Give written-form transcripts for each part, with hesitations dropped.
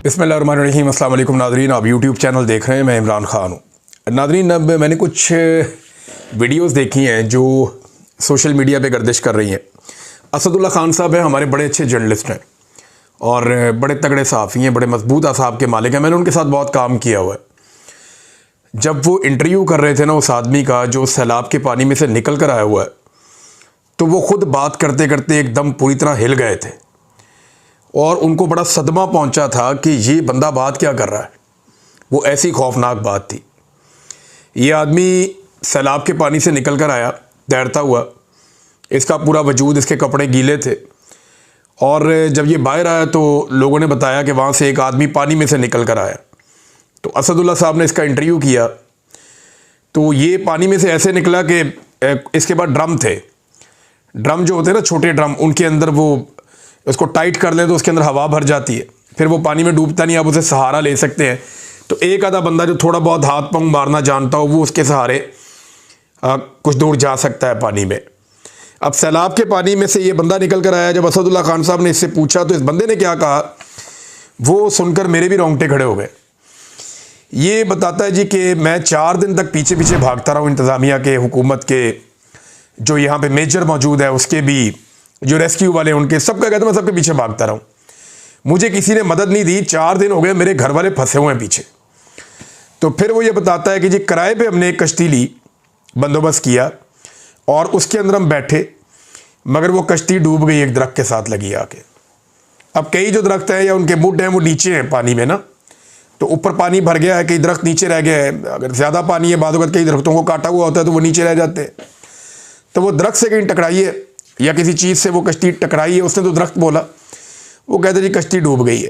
बिस्मिल्लाहिर्रहमानिर्रहीम। अस्सलाम वालेकुम नाज़रीन, आप यूट्यूब चैनल देख रहे हैं। मैं इमरान ख़ान हूँ। नाज़रीन, अब मैंने कुछ वीडियोस देखी हैं जो सोशल मीडिया पे गर्दिश कर रही हैं। असदुल्ला ख़ान साहब हैं, हमारे बड़े अच्छे जर्नलिस्ट हैं और बड़े तगड़े सहाफ़ी हैं, बड़े मजबूत असाब के मालिक हैं। मैंने उनके साथ बहुत काम किया हुआ है। जब वो इंटरव्यू कर रहे थे ना उस आदमी का जो सैलाब के पानी में से निकल कर आया हुआ है, तो वो ख़ुद बात करते करते एकदम पूरी तरह हिल गए थे और उनको बड़ा सदमा पहुंचा था कि ये बंदा बात क्या कर रहा है। वो ऐसी खौफनाक बात थी। ये आदमी सैलाब के पानी से निकल कर आया तैरता हुआ, इसका पूरा वजूद, इसके कपड़े गीले थे और जब ये बाहर आया तो लोगों ने बताया कि वहाँ से एक आदमी पानी में से निकल कर आया। तो असदुल्ला साहब ने इसका इंटरव्यू किया तो ये पानी में से ऐसे निकला कि इसके बाद ड्रम थे, ड्रम जो होते हैं ना छोटे ड्रम, उनके अंदर वो उसको टाइट कर लें तो उसके अंदर हवा भर जाती है, फिर वो पानी में डूबता नहीं, आप उसे सहारा ले सकते हैं। तो एक आधा बंदा जो थोड़ा बहुत हाथ पांव मारना जानता हो वो उसके सहारे कुछ दूर जा सकता है पानी में। अब सैलाब के पानी में से ये बंदा निकल कर आया। जब असदुल्ला खान साहब ने इससे पूछा तो इस बंदे ने क्या कहा, वो सुनकर मेरे भी रोंगटे खड़े हो गए। ये बताता है जी कि मैं 4 दिन तक पीछे पीछे भागता रहा हूँ इंतज़ामिया के, हुकूमत के, जो यहाँ पे मेजर मौजूद है उसके भी, जो रेस्क्यू वाले उनके, सबका कहता मैं सबके पीछे भागता रहा हूँ। मुझे किसी ने मदद नहीं दी, 4 दिन हो गए मेरे घर वाले फंसे हुए हैं पीछे। तो फिर वो ये बताता है कि जी किराए पे हमने एक कश्ती ली, बंदोबस्त किया और उसके अंदर हम बैठे, मगर वो कश्ती डूब गई एक दरख्त के साथ लगी आके। अब कई जो दरख्त हैं या उनके मुड हैं वो नीचे हैं पानी में ना, तो ऊपर पानी भर गया है, कई दरख्त नीचे रह गया है। अगर ज़्यादा पानी है, बाद वक्त कई दरख्तों को काटा हुआ होता है तो वो नीचे रह जाते हैं। तो वो दरख्त से कहीं टकराई है या किसी चीज़ से वो कश्ती टकराई है, उसने तो दरख्त बोला, वो कहते जी कश्ती डूब गई है।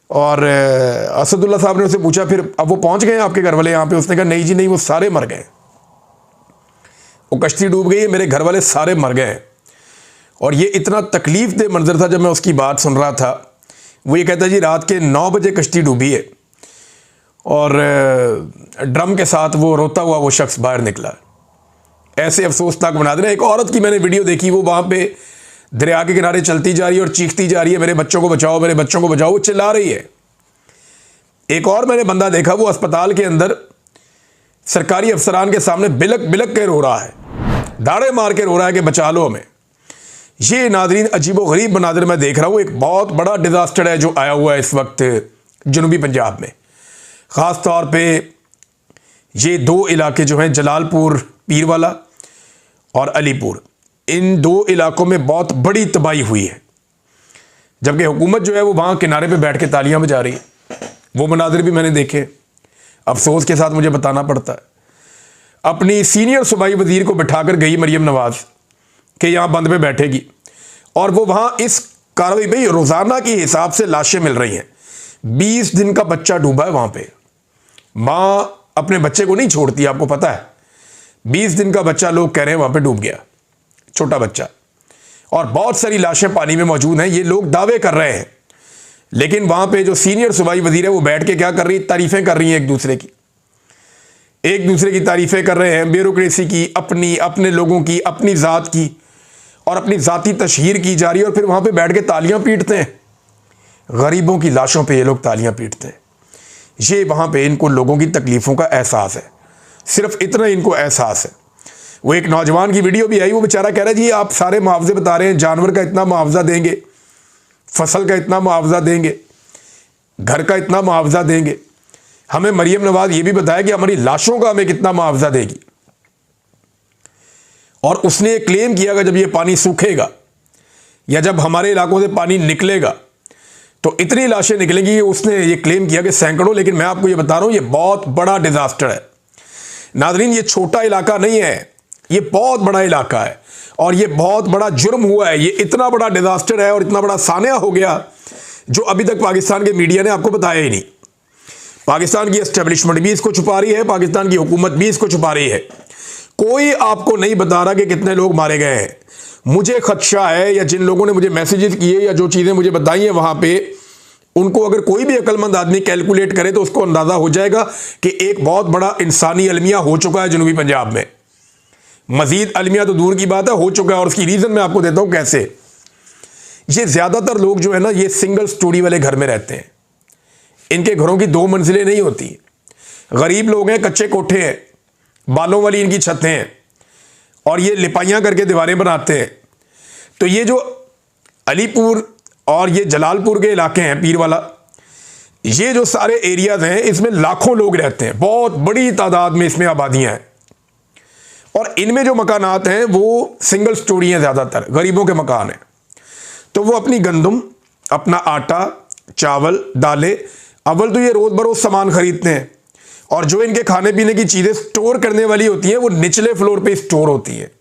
और असदुल्ला साहब ने उससे पूछा फिर अब वो पहुंच गए आपके घर वाले यहाँ पे? उसने कहा नहीं जी नहीं, वो सारे मर गए, वो कश्ती डूब गई है, मेरे घर वाले सारे मर गए हैं। और ये इतना तकलीफ दे मंजर था जब मैं उसकी बात सुन रहा था। वो ये कहता जी रात के 9 बजे कश्ती डूबी है और ड्रम के साथ वो रोता हुआ वो शख्स बाहर निकला। ऐसे अफसोसनाक बना देना। एक औरत की मैंने वीडियो देखी, वो वहाँ पे दरिया के किनारे चलती जा रही है और चीखती जा रही है मेरे बच्चों को बचाओ, मेरे बच्चों को बचाओ, वो चिल्ला रही है। एक और मैंने बंदा देखा, वो अस्पताल के अंदर सरकारी अफसरान के सामने बिलक बिलक के रो रहा है, दाड़े मार के रो रहा है कि बचा लो हमें। ये नादरीन अजीबो गरीब मनाजिर मैं देख रहा हूँ। एक बहुत बड़ा डिजास्टर है जो आया हुआ है इस वक्त जनूबी पंजाब में। ख़ास तौर पे ये 2 इलाके जो हैं, जलालपुर पीरवाला और अलीपुर, इन 2 इलाकों में बहुत बड़ी तबाही हुई है, जबकि हुकूमत जो है वो वहाँ किनारे पे बैठ के तालियां बजा रही है। वो मनाजिर भी मैंने देखे, अफसोस के साथ मुझे बताना पड़ता है। अपनी सीनियर सूबाई वजीर को बिठाकर गई मरियम नवाज कि यहाँ बंद पे बैठेगी, और वो वहाँ इस कार्रवाई में रोज़ाना के हिसाब से लाशें मिल रही हैं। 20 दिन का बच्चा डूबा है वहाँ पे। माँ अपने बच्चे को नहीं छोड़ती, आपको पता है। 20 दिन का बच्चा लोग कह रहे हैं वहाँ पे डूब गया, छोटा बच्चा, और बहुत सारी लाशें पानी में मौजूद हैं। ये लोग दावे कर रहे हैं, लेकिन वहाँ पे जो सीनियर सूबाई वजीर है वो बैठ के क्या कर रही है, तारीफ़ें कर रही हैं एक दूसरे की तारीफ़ें कर रहे हैं, ब्यूरोक्रेसी की, अपने लोगों की, अपनी ज़ात की, और अपनी ज़ाती तशहीर की जा रही है। और फिर वहाँ पे बैठ के तालियाँ पीटते हैं, गरीबों की लाशों पे ये लोग तालियाँ पीटते हैं। ये वहाँ पे इनको लोगों की तकलीफ़ों का एहसास है, सिर्फ इतना इनको एहसास है। वो एक नौजवान की वीडियो भी आई, वो बेचारा कह रहा है जी आप सारे मुआवजे बता रहे हैं, जानवर का इतना मुआवजा देंगे, फसल का इतना मुआवजा देंगे, घर का इतना मुआवजा देंगे, हमें मरियम नवाज ये भी बताया कि हमारी लाशों का हमें कितना मुआवजा देगी। और उसने ये क्लेम किया कि जब ये पानी सूखेगा या जब हमारे इलाकों से पानी निकलेगा तो इतनी लाशें निकलेंगी। उसने ये क्लेम किया कि सैकड़ों। लेकिन मैं आपको ये बता रहा हूं, ये बहुत बड़ा डिजास्टर है नादरीन। ये छोटा इलाका नहीं है, ये बहुत बड़ा इलाका है और ये बहुत बड़ा जुर्म हुआ है। ये इतना बड़ा डिजास्टर है और इतना बड़ा सानिया हो गया जो अभी तक पाकिस्तान के मीडिया ने आपको बताया ही नहीं। पाकिस्तान की एस्टेब्लिशमेंट भी इसको छुपा रही है, पाकिस्तान की हुकूमत भी इसको छुपा रही है। कोई आपको नहीं बता रहा कि कितने लोग मारे गए हैं। मुझे खदशा है, या जिन लोगों ने मुझे मैसेजेस किए या जो चीज़ें मुझे बताई हैं वहाँ पे, उनको अगर कोई भी अक्लमंद आदमी कैलकुलेट करे तो उसको अंदाज़ा हो जाएगा कि एक बहुत बड़ा इंसानी अलमिया हो चुका है जनूबी पंजाब में। मजीद अलमिया तो दूर की बात है, हो चुका है। और उसकी रीज़न मैं आपको देता हूँ कैसे। ये ज़्यादातर लोग जो है ना, ये सिंगल स्टोरी वाले घर में रहते हैं। इनके घरों की 2 मंजिलें नहीं होती। गरीब लोग हैं, कच्चे कोठे हैं, बालों वाली इनकी छतें हैं और ये लिपाइयाँ करके दीवारें बनाते हैं। तो ये जो अलीपुर और ये जलालपुर के इलाके हैं, पीरवाला, ये जो सारे एरियाज हैं, इसमें लाखों लोग रहते हैं, बहुत बड़ी तादाद में इसमें आबादियां हैं। और इनमें जो मकानात हैं वो सिंगल स्टोरी हैं, ज़्यादातर गरीबों के मकान हैं। तो वो अपनी गंदम, अपना आटा, चावल, दालें, अव्वल तो ये रोज़ बरोज़ सामान खरीदते हैं और जो इनके खाने पीने की चीज़ें स्टोर करने वाली होती हैं वो निचले फ्लोर पे स्टोर होती है,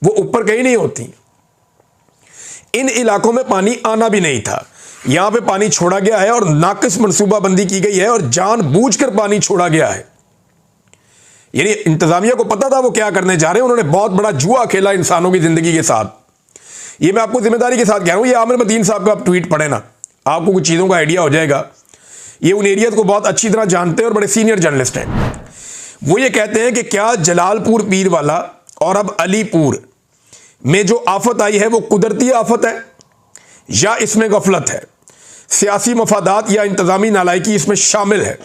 वो ऊपर कहीं नहीं होती। इन इलाकों में पानी आना भी नहीं था, यहां पे पानी छोड़ा गया है और नाकिस मनसूबाबंदी की गई है और जानबूझकर पानी छोड़ा गया है। यानी इंतजामिया को पता था वो क्या करने जा रहे हैं, उन्होंने बहुत बड़ा जुआ खेला इंसानों की जिंदगी के साथ। ये मैं आपको जिम्मेदारी के साथ कह रहा हूं। ये आमिर मतीन साहब का आप ट्वीट पढ़े ना, आपको कुछ चीज़ों का आइडिया हो जाएगा। ये उन एरियाज को बहुत अच्छी तरह जानते हैं और बड़े सीनियर जर्नलिस्ट हैं। वो ये कहते हैं कि क्या जलालपुर, पीरवाला और अब अलीपुर में जो आफत आई है वो कुदरती आफत है या इसमें गफलत है, सियासी मफादात या इंतजामी नालायकी इसमें शामिल है।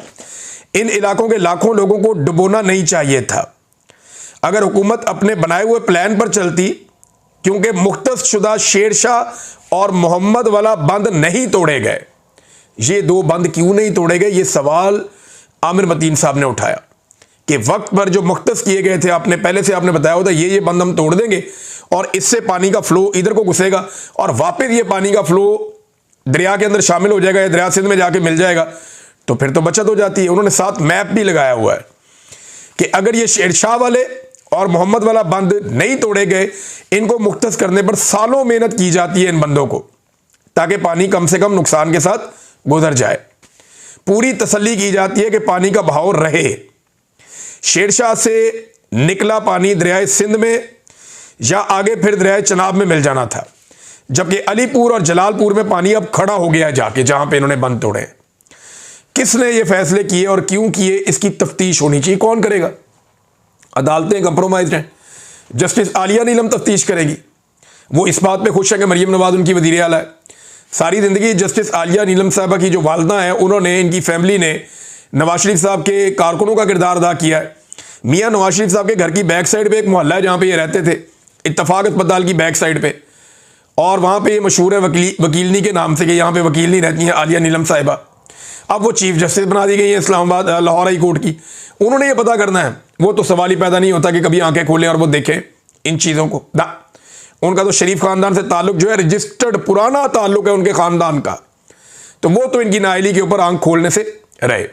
इन इलाकों के लाखों लोगों को डुबोना नहीं चाहिए था। अगर हुकूमत अपने बनाए हुए प्लान पर चलती, क्योंकि मुख्तस शुदा शेरशाह और मोहम्मद वाला बंद नहीं तोड़े गए। ये 2 बंद क्यों नहीं तोड़े गए, ये सवाल आमिर मतीन साहब ने उठाया कि वक्त पर जो मुख्तस किए गए थे, आपने पहले से आपने बताया होता ये बंद हम तोड़ देंगे और इससे पानी का फ्लो इधर को घुसेगा और वापस ये पानी का फ्लो दरिया के अंदर शामिल हो जाएगा या दरिया सिंध में जाके मिल जाएगा, तो फिर तो बचत हो जाती है। उन्होंने साथ मैप भी लगाया हुआ है कि अगर ये शेरशाह वाले और मोहम्मद वाला बंद नहीं तोड़े गए, इनको मुख्तस करने पर सालों मेहनत की जाती है इन बंदों को, ताकि पानी कम से कम नुकसान के साथ गुजर जाए। पूरी तसल्ली की जाती है कि पानी का बहाव रहे। शेरशाह से निकला पानी दरियाए सिंध में या आगे फिर दरियाए चनाब में मिल जाना था, जबकि अलीपुर और जलालपुर में पानी अब खड़ा हो गया है जाके, जहां पे इन्होंने बंद तोड़े। किसने ये फैसले किए और क्यों किए, इसकी तफ्तीश होनी चाहिए। कौन करेगा? अदालतें कंप्रोमाइज हैं। जस्टिस आलिया नीलम तफ्तीश करेगी। वो इस बात पे खुश है कि मरीम नवाज उनकी वज़ीर आला है। सारी ज़िंदगी जस्टिस आलिया नीलम साहबा की जो वालदा है, उन्होंने, इनकी फैमिली ने नवाज शरीफ साहब के कारकुनों का किरदार अदा किया है। मियाँ नवाज शरीफ साहब के घर की बैक साइड पे एक मोहल्ला है जहाँ पे ये रहते थे, इत्तफाक अस्पताल की बैक साइड पे, और वहाँ पे ये मशहूर है वकीलनी के नाम से कि यहाँ पे वकीलनी रहती हैं आलिया नीलम साहिबा। अब वो चीफ जस्टिस बना दी गई है इस्लामाबाद लाहौर हाई कोर्ट की। उन्होंने ये पता करना है, वो तो सवाल ही पैदा नहीं होता कि कभी आंखें खोलें और वो देखें इन चीज़ों को ना। उनका तो शरीफ खानदान से ताल्लुक जो है रजिस्टर्ड पुराना ताल्लुक है उनके खानदान का, तो वो तो इनकी नाअहली के ऊपर आंख खोलने से रहे।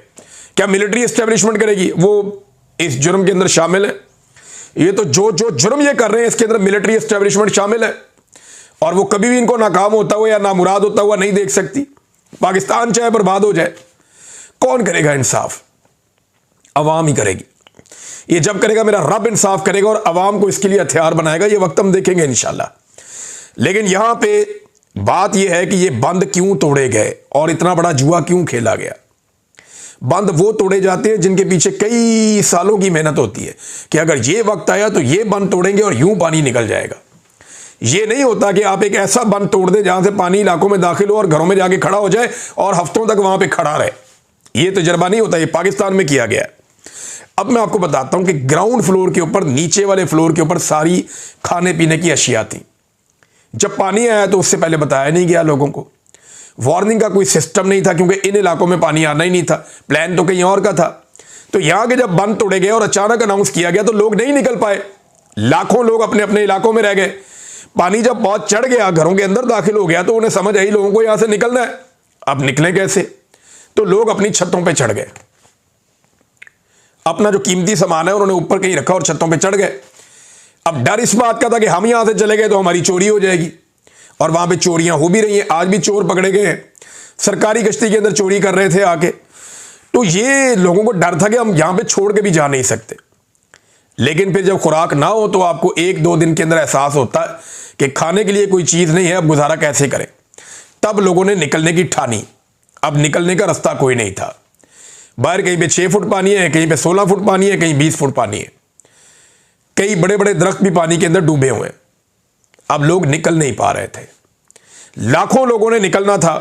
क्या मिलिट्री एस्टेब्लिशमेंट करेगी? वो इस जुर्म के अंदर शामिल है। ये तो जो जुर्म ये कर रहे हैं इसके अंदर मिलिट्री एस्टेब्लिशमेंट शामिल है और वो कभी भी इनको नाकाम होता हुआ या नामुराद होता हुआ नहीं देख सकती। पाकिस्तान चाहे बर्बाद हो जाए, कौन करेगा इंसाफ? अवाम ही करेगी। ये जब करेगा मेरा रब इंसाफ करेगा और अवाम को इसके लिए हथियार बनाएगा। ये वक्त हम देखेंगे इंशाल्लाह। लेकिन यहां पे बात यह है कि ये बंद क्यों तोड़े गए और इतना बड़ा जुआ क्यों खेला गया। बंद वो तोड़े जाते हैं जिनके पीछे कई सालों की मेहनत होती है कि अगर ये वक्त आया तो ये बंद तोड़ेंगे और यूं पानी निकल जाएगा। ये नहीं होता कि आप एक ऐसा बंद तोड़ दें जहां से पानी इलाकों में दाखिल हो और घरों में जाके खड़ा हो जाए और हफ्तों तक वहां पे खड़ा रहे। ये तजर्बा नहीं होता। ये पाकिस्तान में किया गया है। अब मैं आपको बताता हूं कि ग्राउंड फ्लोर के ऊपर, नीचे वाले फ्लोर के ऊपर सारी खाने पीने की अशिया थी। जब पानी आया तो उससे पहले बताया नहीं गया लोगों को। वार्निंग का कोई सिस्टम नहीं था क्योंकि इन इलाकों में पानी आना ही नहीं था, प्लान तो कहीं और का था। तो यहां के जब बंद तोड़े गए और अचानक अनाउंस किया गया तो लोग नहीं निकल पाए। लाखों लोग अपने अपने इलाकों में रह गए। पानी जब बहुत चढ़ गया, घरों के अंदर दाखिल हो गया, तो उन्हें समझ आई लोगों को यहां से निकलना है। अब निकले कैसे? तो लोग अपनी छतों पे चढ़ गए। अपना जो कीमती सामान है उन्होंने ऊपर कहीं रखा और छतों पे चढ़ गए। अब डर इस बात का था कि हम यहां से चले गए तो हमारी चोरी हो जाएगी, और वहां पे चोरियां हो भी रही हैं। आज भी चोर पकड़े गए हैं, सरकारी गश्ती के अंदर चोरी कर रहे थे आके। तो ये लोगों को डर था कि हम यहां पे छोड़ के भी जा नहीं सकते। लेकिन फिर जब खुराक ना हो तो आपको 1-2 दिन के अंदर एहसास होता है कि खाने के लिए कोई चीज नहीं है, अब गुजारा कैसे करें। तब लोगों ने निकलने की ठानी। अब निकलने का रास्ता कोई नहीं था। बाहर कहीं पे 6 फुट पानी है, कहीं पे 16 फुट पानी है, कहीं 20 फुट पानी है। कई बड़े बड़े दरख्त भी पानी के अंदर डूबे हुए हैं। अब लोग निकल नहीं पा रहे थे। लाखों लोगों ने निकलना था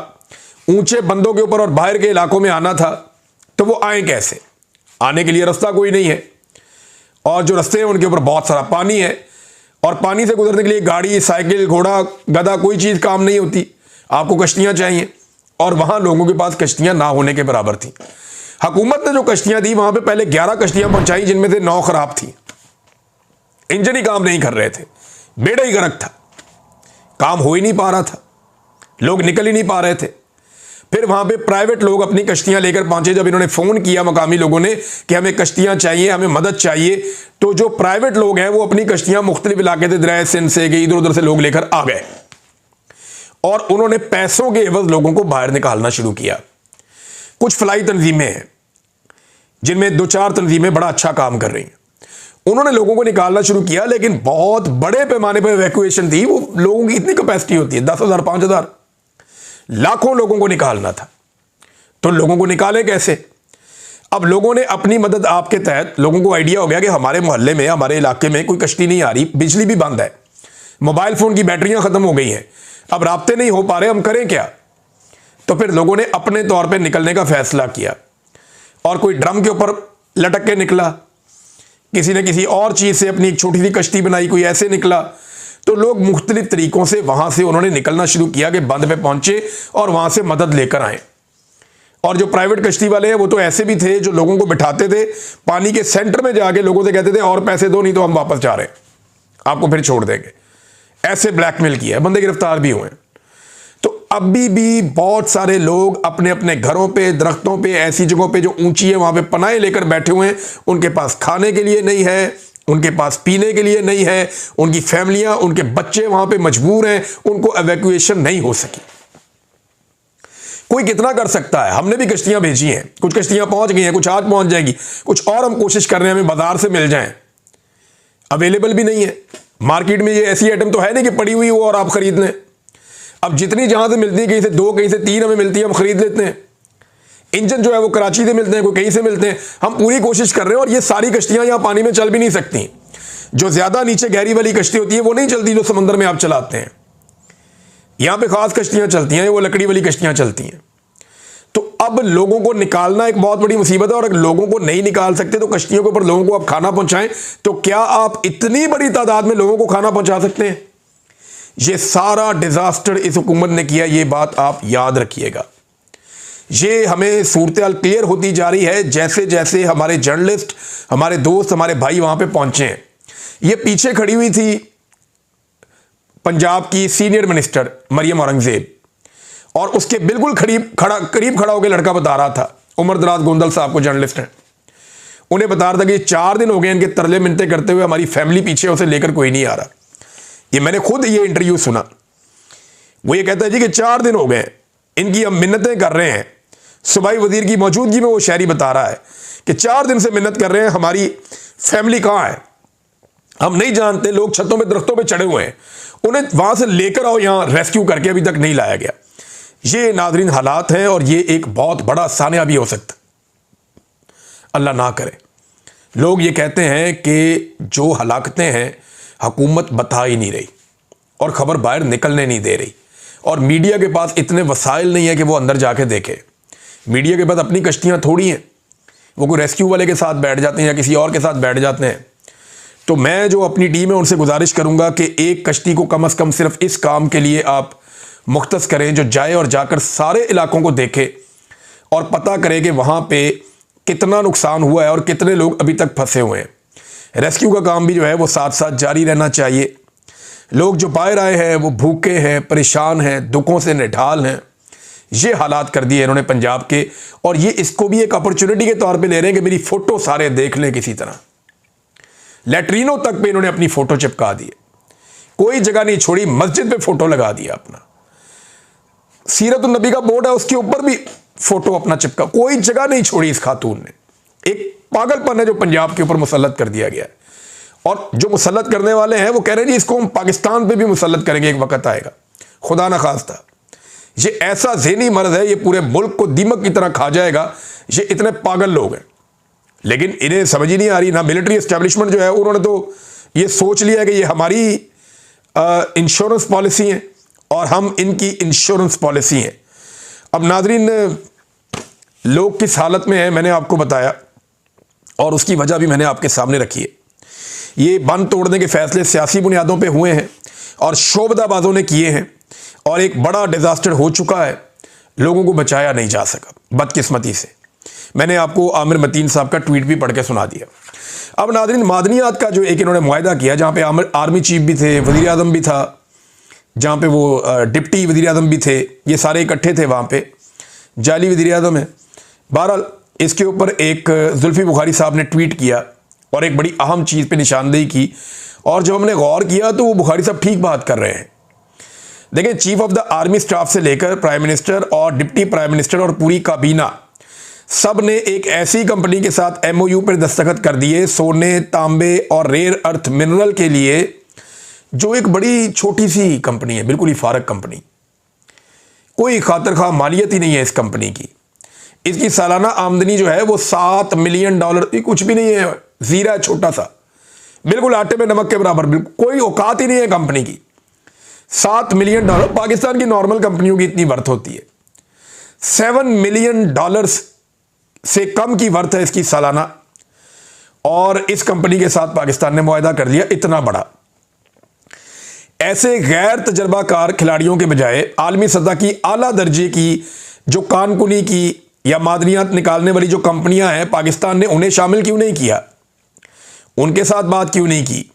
ऊंचे बंदों के ऊपर और बाहर के इलाकों में आना था, तो वो आए कैसे? आने के लिए रास्ता कोई नहीं है, और जो रास्ते हैं उनके ऊपर बहुत सारा पानी है, और पानी से गुजरने के लिए गाड़ी, साइकिल, घोड़ा, गधा, कोई चीज़ काम नहीं होती, आपको कश्तियाँ चाहिए। और वहाँ लोगों के पास कश्तियाँ ना होने के बराबर थी। हुकूमत ने जो कश्तियाँ दी वहाँ पे पहले 11 कश्तियाँ पहुँचाई, जिनमें से 9 खराब थी, इंजन ही काम नहीं कर रहे थे, बेड़ा ही गर्क था, काम हो ही नहीं पा रहा था, लोग निकल ही नहीं पा रहे थे। फिर वहाँ पे प्राइवेट लोग अपनी कश्तियाँ लेकर पहुँचे। जब इन्होंने फ़ोन किया मकामी लोगों ने कि हमें कश्तियाँ चाहिए, हमें मदद चाहिए, तो जो प्राइवेट लोग हैं वो अपनी कश्तियाँ मुख्तलिफ इलाके से, दरिया सिंध से, इधर उधर से लोग लेकर आ गए, और उन्होंने पैसों के एवज लोगों को बाहर निकालना शुरू किया। कुछ फलाई तंजीमें हैं जिनमें 2-4 तंजीमें बड़ा अच्छा काम कर रही हैं, उन्होंने लोगों को निकालना शुरू किया, लेकिन बहुत बड़े पैमाने पर इवैक्यूएशन थी। वो लोगों की इतनी कैपेसिटी होती है, 10,000, 5,000, लाखों लोगों को निकालना था, तो लोगों को निकाले कैसे? अब लोगों ने अपनी मदद आपके तहत, लोगों को आइडिया हो गया कि हमारे मोहल्ले में, हमारे इलाके में कोई कश्ती नहीं आ रही, बिजली भी बंद है, मोबाइल फोन की बैटरियां खत्म हो गई हैं, अब राब्ते नहीं हो पा रहे, हम करें क्या? तो फिर लोगों ने अपने तौर पे निकलने का फैसला किया, और कोई ड्रम के ऊपर लटक के निकला, किसी ने किसी और चीज़ से अपनी एक छोटी सी कश्ती बनाई, कोई ऐसे निकला। तो लोग मुख्तलिफ तरीकों से वहाँ से उन्होंने निकलना शुरू किया कि बंद पे पहुँचे और वहाँ से मदद लेकर आए। और जो प्राइवेट कश्ती वाले हैं वो तो ऐसे भी थे जो लोगों को बिठाते थे, पानी के सेंटर में जाके लोगों से कहते थे और पैसे दो, नहीं तो हम वापस जा रहे हैं, आपको फिर छोड़ देंगे। ऐसे ब्लैकमेल किया है, बंदे गिरफ्तार भी हुए। तो अभी भी बहुत सारे लोग अपने अपने घरों पे, दरख्तों पे, ऐसी जगहों पे जो ऊंची है वहां पे पनाहे लेकर बैठे हुए हैं। उनके पास खाने के लिए नहीं है, उनके पास पीने के लिए नहीं है, उनकी फैमिलियां, उनके बच्चे वहां पे मजबूर हैं, उनको एवैक्यूएशन नहीं हो सकी। कोई कितना कर सकता है? हमने भी कश्तियां भेजी हैं, कुछ कश्तियां पहुंच गई हैं, कुछ आज पहुंच जाएगी, कुछ और हम कोशिश कर रहे हैं हमें बाजार से मिल जाएं, अवेलेबल भी नहीं है मार्केट में। ये ऐसी आइटम तो है नहीं कि पड़ी हुई हो और आप खरीद लें। अब जितनी जहां से मिलती है, कहीं से 2, कहीं से 3 हमें मिलती है, हम खरीद लेते हैं। इंजन जो है वो कराची से मिलते हैं, कोई कहीं से मिलते हैं। हम पूरी कोशिश कर रहे हैं, और ये सारी कश्तियां यहां पानी में चल भी नहीं सकती। जो ज्यादा नीचे गहरी वाली कश्ती होती है वो नहीं चलती, जो समंदर में आप चलाते हैं। यहां पे खास कश्तियां चलती हैं, वो लकड़ी वाली कश्तियां चलती हैं। तो अब लोगों को निकालना एक बहुत बड़ी मुसीबत है, और अगर लोगों को नहीं निकाल सकते तो कश्तियों के ऊपर लोगों को आप खाना पहुंचाएं, तो क्या आप इतनी बड़ी तादाद में लोगों को खाना पहुंचा सकते हैं? ये सारा डिजास्टर इस हुकूमत ने किया, ये बात आप याद रखिएगा। ये हमें सूरत-ए-हाल क्लियर होती जा रही है जैसे जैसे हमारे जर्नलिस्ट, हमारे दोस्त, हमारे भाई वहां पे पहुंचे हैं। ये पीछे खड़ी हुई थी पंजाब की सीनियर मिनिस्टर मरियम औरंगजेब, और उसके बिल्कुल करीब खड़ा होकर लड़का बता रहा था, उमर दराज गोंदल साहब को, जर्नलिस्ट हैं, उन्हें बता रहा था कि 4 दिन हो गए इनके तरले मिन्नतें करते हुए, हमारी फैमिली पीछे, उसे लेकर कोई नहीं आ रहा। ये मैंने खुद ये इंटरव्यू सुना। वो ये कहता है जी कि 4 दिन हो गए इनकी हम मिन्नतें कर रहे हैं। सूबाई वजीर की मौजूदगी में वो शायरी बता रहा है कि 4 दिन से मिन्नत कर रहे हैं, हमारी फैमिली कहाँ है, हम नहीं जानते। लोग छतों पे, दरख्तों पे चढ़े हुए हैं, उन्हें वहां से लेकर आओ, यहां रेस्क्यू करके अभी तक नहीं लाया गया। ये नाज़रीन हालात हैं, और ये एक बहुत बड़ा सानिया भी हो सकता, अल्लाह ना करे। लोग ये कहते हैं कि जो हलाकतें हैं हुकूमत बता ही नहीं रही, और ख़बर बाहर निकलने नहीं दे रही, और मीडिया के पास इतने वसाइल नहीं है कि वो अंदर जाके देखे। मीडिया के पास अपनी कश्तियाँ थोड़ी हैं, वो कोई रेस्क्यू वाले के साथ बैठ जाते हैं या किसी और के साथ बैठ जाते हैं। तो मैं जो अपनी टीम है उनसे गुजारिश करूँगा कि एक कश्ती को कम अज़ कम सिर्फ इस काम के लिए आप मुख्तस करें, जो जाए और जाकर सारे इलाकों को देखे और पता करें कि वहाँ पे कितना नुकसान हुआ है और कितने लोग अभी तक फंसे हुए हैं। रेस्क्यू का काम भी जो है वो साथ साथ जारी रहना चाहिए। लोग जो बाहर आए हैं वो भूखे हैं, परेशान हैं, दुखों से निढाल हैं। ये हालात कर दिए इन्होंने पंजाब के, और ये इसको भी एक अपॉर्चुनिटी के तौर पे ले रहे हैं कि मेरी फ़ोटो सारे देख लें किसी तरह। लैट्रीनों तक पे इन्होंने अपनी फ़ोटो चिपका दी, कोई जगह नहीं छोड़ी, मस्जिद पे फ़ोटो लगा दिया अपना। सीरत नबी का बोर्ड है उसके ऊपर भी फ़ोटो अपना चिपका, कोई जगह नहीं छोड़ी इस खातून ने। एक पागलपन है जो पंजाब के ऊपर मुसल्लत कर दिया गया है, और जो मुसल्लत करने वाले हैं वो कह रहे हैं जी इसको हम पाकिस्तान पे भी मुसल्लत करेंगे, एक वक्त आएगा, खुदा ना खास्ता। ये ऐसा ज़हनी मर्ज है, ये पूरे मुल्क को दीमक की तरह खा जाएगा। ये इतने पागल लोग हैं, लेकिन इन्हें समझ ही नहीं आ रही। ना मिलिट्री एस्टेब्लिशमेंट जो है उन्होंने तो ये सोच लिया कि ये हमारी इंश्योरेंस पॉलिसी है और हम इनकी इंश्योरेंस पॉलिसी है। अब नाज़रीन, लोग किस हालत में है मैंने आपको बताया, और उसकी वजह भी मैंने आपके सामने रखी है। ये बंद तोड़ने के फैसले सियासी बुनियादों पे हुए हैं और शोबदाबाजों ने किए हैं, और एक बड़ा डिज़ास्टर हो चुका है, लोगों को बचाया नहीं जा सका बदकिस्मती से। मैंने आपको आमिर मतीन साहब का ट्वीट भी पढ़ के सुना दिया। अब नाज़रीन, मादनियात का जो एक इन्होंने मुआहदा किया, जहाँ पे आर्मी चीफ भी थे, वज़ीर आज़म भी था, जहाँ पे वो डिप्टी वज़ीर आज़म भी थे, ये सारे इकट्ठे थे वहाँ पे, जाली वज़ीर आज़म है। बहरहाल इसके ऊपर एक जुल्फ़ी बुखारी साहब ने ट्वीट किया और एक बड़ी अहम चीज़ पे निशानदेही की, और जब हमने गौर किया तो वो बुखारी साहब ठीक बात कर रहे हैं। देखिए, chief of the army staff से लेकर प्राइम मिनिस्टर और डिप्टी प्राइम मिनिस्टर और पूरी काबीना, सब ने एक ऐसी कंपनी के साथ MOU पर दस्तखत कर दिए सोने, तांबे और रेयर अर्थ मिनरल के लिए, जो एक बड़ी छोटी सी कंपनी है, बिल्कुल ही फारग कंपनी, कोई खातर खा मालियत ही नहीं है इस कंपनी की। इसकी सालाना आमदनी जो है वो $7 मिलियन, कुछ भी नहीं है, जीरा, छोटा सा, बिल्कुल आटे में नमक के बराबर, बिल्कुल कोई औकात ही नहीं है कंपनी की। $7 मिलियन, पाकिस्तान की नॉर्मल कंपनियों की इतनी वर्थ होती है। $7 मिलियन से कम की वर्थ है इसकी सालाना, और इस कंपनी के साथ पाकिस्तान ने मुआहदा कर लिया इतना बड़ा। ऐसे गैर तजर्बाकार खिलाड़ियों के बजाय आलमी सतह की आला दर्जे की जो कानकुनी की या मादनियात निकालने वाली जो कंपनियां हैं, पाकिस्तान ने उन्हें शामिल क्यों नहीं किया, उनके साथ बात क्यों नहीं की?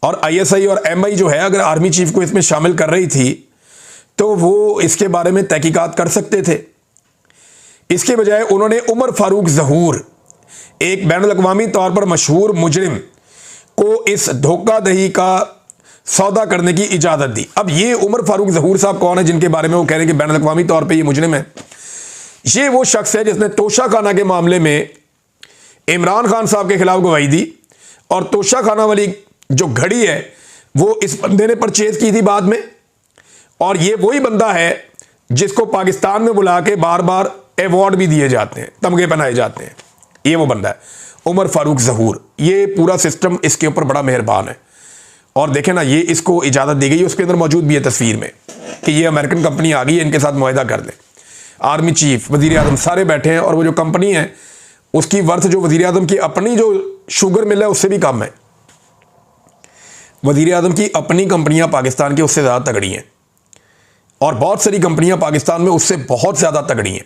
और ISI और MI जो है, अगर आर्मी चीफ को इसमें शामिल कर रही थी तो वो इसके बारे में तहकीकात कर सकते थे। इसके बजाय उन्होंने उमर फारूक ज़हूर, एक बैनुल-अक़वामी तौर पर मशहूर मुजरिम, को इस धोखाधड़ी का सौदा करने की इजाज़त दी। अब ये उमर फारूक ज़हूर साहब कौन है जिनके बारे में वो कह रहे हैं कि बैनुल-अक़वामी तौर पर ये मुजरिम है? ये वो शख्स है जिसने तोशा खाना के मामले में इमरान खान साहब के खिलाफ गवाही दी, और तोशा खाना वाली जो घड़ी है वो इस बंदे ने परचेज की थी बाद में, और ये वही बंदा है जिसको पाकिस्तान में बुला के बार बार अवार्ड भी दिए जाते हैं, तमगे पहनाए जाते हैं। ये वो बंदा है उमर फारूक ज़हूर। ये पूरा सिस्टम इसके ऊपर बड़ा मेहरबान है, और देखें ना, ये इसको इजाज़त दी गई है, उसके अंदर मौजूद भी है तस्वीर में कि ये अमेरिकन कंपनी आ गई है, इनके साथ मुआहदा कर दें। आर्मी चीफ, वज़ीर आज़म सारे बैठे हैं, और वो जो कंपनी है उसकी वर्थ जो वज़ीर आज़म की अपनी जो शुगर मिल है उससे भी कम है। वज़ीर आज़म की अपनी कंपनियां पाकिस्तान की उससे ज़्यादा तगड़ी हैं, और बहुत सारी कंपनियां पाकिस्तान में उससे बहुत ज़्यादा तगड़ी हैं।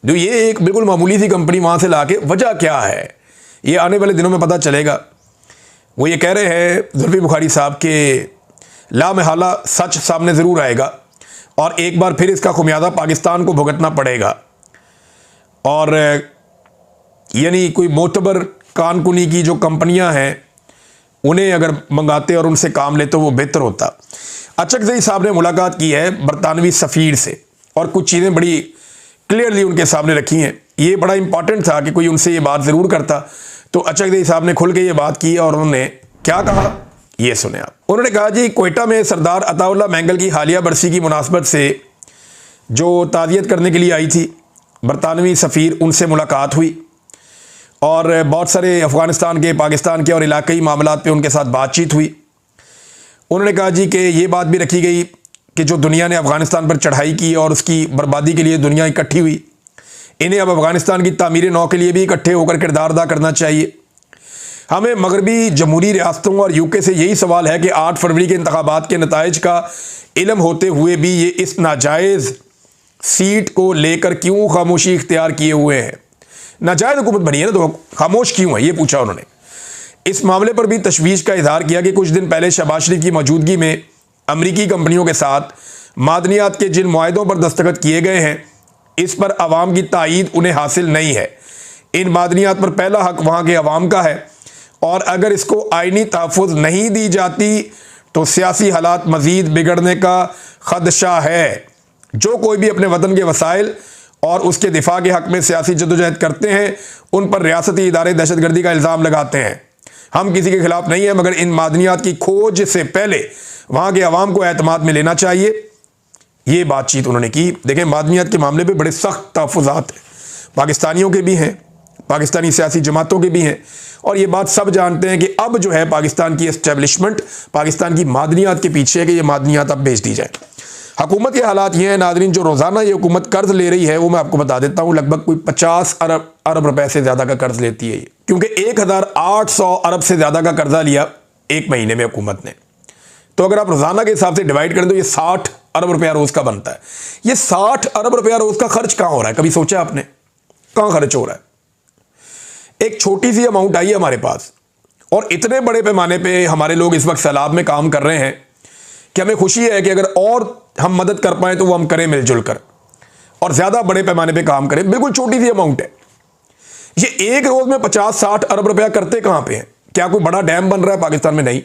जो ये एक बिल्कुल मामूली सी कंपनी वहाँ से लाके, वजह क्या है ये आने वाले दिनों में पता चलेगा। वो ये कह रहे हैं जुल्फ़ी बुखारी साहब के लामहला सच सामने ज़रूर आएगा, और एक बार फिर इसका खुमियाजा पाकिस्तान को भुगतना पड़ेगा। और यानी कोई मोतबर कानकुनी की जो कंपनियां हैं उन्हें अगर मंगाते और उनसे काम लेते तो वो बेहतर होता। अचकज़ई साहब ने मुलाकात की है बरतानवी सफ़ीर से, और कुछ चीज़ें बड़ी क्लियरली उनके सामने रखी हैं। ये बड़ा इंपॉर्टेंट था कि कोई उनसे ये बात ज़रूर करता, तो अचकज़ई साहब ने खुल के ये बात की, और उन्होंने क्या कहा ये सुने आप। उन्होंने कहा जी, कोयटा में सरदार अताउल्लाह मैंगल की हालिया बरसी की मुनासबत से जो ताज़ियत करने के लिए आई थी बरतानवी सफ़ीर, उनसे मुलाकात हुई, और बहुत सारे अफ़गानिस्तान के, पाकिस्तान के और इलाक़ाई मामलात पे उनके साथ बातचीत हुई। उन्होंने कहा जी कि ये बात भी रखी गई कि जो दुनिया ने अफ़गानिस्तान पर चढ़ाई की और उसकी बर्बादी के लिए दुनिया इकट्ठी हुई, इन्हें अब अफ़गानिस्तान की तामीर नौ के लिए भी इकट्ठे होकर किरदार अदा करना चाहिए। हमें मगरबी जमहूरी रियासतों और UK से यही सवाल है कि 8 फरवरी के इंतखाबात के नताइज का इल्म होते हुए भी ये इस नाजायज़ सीट को लेकर क्यों खामोशी इख्तियार किए हुए हैं? नाजायज़ हुकूमत बनी है ना, तो खामोश क्यों है, ये पूछा उन्होंने। इस मामले पर भी तशवीश का इजहार किया कि कुछ दिन पहले शहबाज शरीफ की मौजूदगी में अमरीकी कंपनियों के साथ मादनियात के जिन मुआहदों पर दस्तखत किए गए हैं, इस पर अवाम की तायीद उन्हें हासिल नहीं है। इन मादनियात पर पहला हक वहाँ के अवाम का है, और अगर इसको आइनी तहफ़्फ़ुज़ नहीं दी जाती तो सियासी हालात मज़ीद बिगड़ने का ख़दशा है। जो कोई भी अपने वतन के वसाइल और उसके दिफा के हक़ में सियासी जद्दोजहद करते हैं, उन पर रियासती इदारे दहशतगर्दी का इल्ज़ाम लगाते हैं। हम किसी के खिलाफ नहीं हैं, मगर इन मादनियात की खोज से पहले वहाँ के अवाम को एतमाद में लेना चाहिए। ये बातचीत उन्होंने की। देखें, मादनियात के मामले पे बड़े सख्त तहफ़्फ़ुज़ात पाकिस्तानियों के भी हैं, पाकिस्तानी सियासी जमातों के भी हैं, और ये बात सब जानते हैं कि अब जो है पाकिस्तान की एस्टेब्लिशमेंट पाकिस्तान की मादनियात के पीछे है कि ये मादनियात अब भेज दी जाए। हुकूमत के हालात ये हैं नाज़रीन, जो रोज़ाना ये हुकूमत कर्ज ले रही है वो मैं आपको बता देता हूँ, लगभग कोई 50 अरब रुपए से ज़्यादा का कर्ज लेती है, क्योंकि 1800 अरब से ज़्यादा का कर्जा लिया एक महीने में हुकूमत ने। तो अगर आप रोज़ाना के हिसाब से डिवाइड करें तो ये 60 अरब रुपया रोज़ का बनता है। ये 60 अरब रुपया रोज़ का खर्च कहाँ हो रहा है, कभी सोचा आपने कहाँ खर्च हो रहा है? एक छोटी सी अमाउंट आई है हमारे पास और इतने बड़े पैमाने पे हमारे लोग इस वक्त सैलाब में काम कर रहे हैं कि हमें खुशी है कि अगर और हम मदद कर पाएँ तो वो हम करें मिलजुल कर और ज़्यादा बड़े पैमाने पे काम करें। बिल्कुल छोटी सी अमाउंट है ये, एक रोज़ में 50-60 अरब रुपया करते कहाँ पे हैं? क्या कोई बड़ा डैम बन रहा है पाकिस्तान में? नहीं।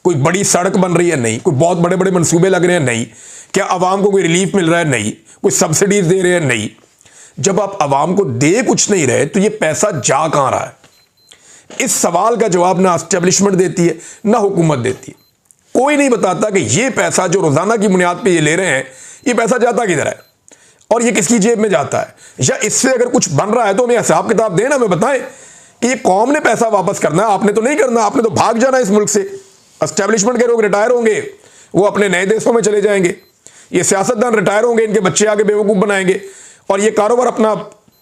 कोई बड़ी सड़क बन रही है? नहीं। कोई बहुत बड़े बड़े मंसूबे लग रहे हैं? नहीं। क्या आवाम को कोई रिलीफ मिल रहा है? नहीं। कोई सब्सिडीज दे रहे हैं? नहीं। जब आप आवाम को दे कुछ नहीं रहे तो ये पैसा जा कहाँ रहा है? इस सवाल का जवाब ना एस्टेब्लिशमेंट देती है ना हुकूमत देती है। कोई नहीं बताता कि ये पैसा जो रोजाना की बुनियाद पे ये ले रहे हैं, ये पैसा जाता किधर है और ये किसकी जेब में जाता है, या इससे अगर कुछ बन रहा है तो हमें हिसाब किताब देना, हमें बताएं कि ये कौम ने पैसा वापस करना है, आपने तो नहीं करना, आपने तो भाग जाना इस मुल्क से। एस्टेब्लिशमेंट के लोग रिटायर होंगे, वो अपने नए देशों में चले जाएंगे, ये सियासतदान रिटायर होंगे, इनके बच्चे आगे बेवकूफ़ बनाएंगे और ये कारोबार अपना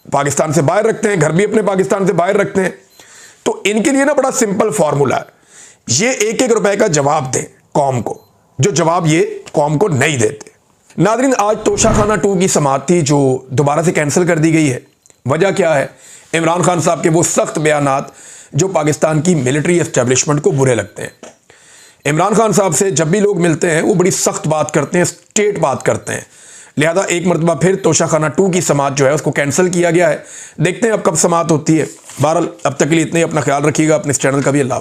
पाकिस्तान से बाहर रखते हैं, घर भी अपने पाकिस्तान से बाहर रखते हैं। तो इनके लिए ना बड़ा सिंपल फॉर्मूला है, ये एक एक रुपए का जवाब दें कौम को, जो जवाब ये कौम को नहीं देते। नाज़रीन, आज तोशाखाना 2 की समाअत थी जो दोबारा से कैंसिल कर दी गई है। वजह क्या है? इमरान खान साहब के वो सख्त बयानात जो पाकिस्तान की मिलिट्री एस्टेब्लिशमेंट को बुरे लगते हैं। इमरान खान साहब से जब भी लोग मिलते हैं वो बड़ी सख्त बात करते हैं, स्टेट बात करते हैं। लिहाजा एक मरतबा फिर तोशाखाना 2 की समाअत जो है उसको कैंसिल किया गया है। देखते हैं अब कब समाअत होती है। बहरहाल अब तक के लिए इतने ही, अपना ख्याल रखिएगा, अपने इस चैनल का भी। अल्लाह।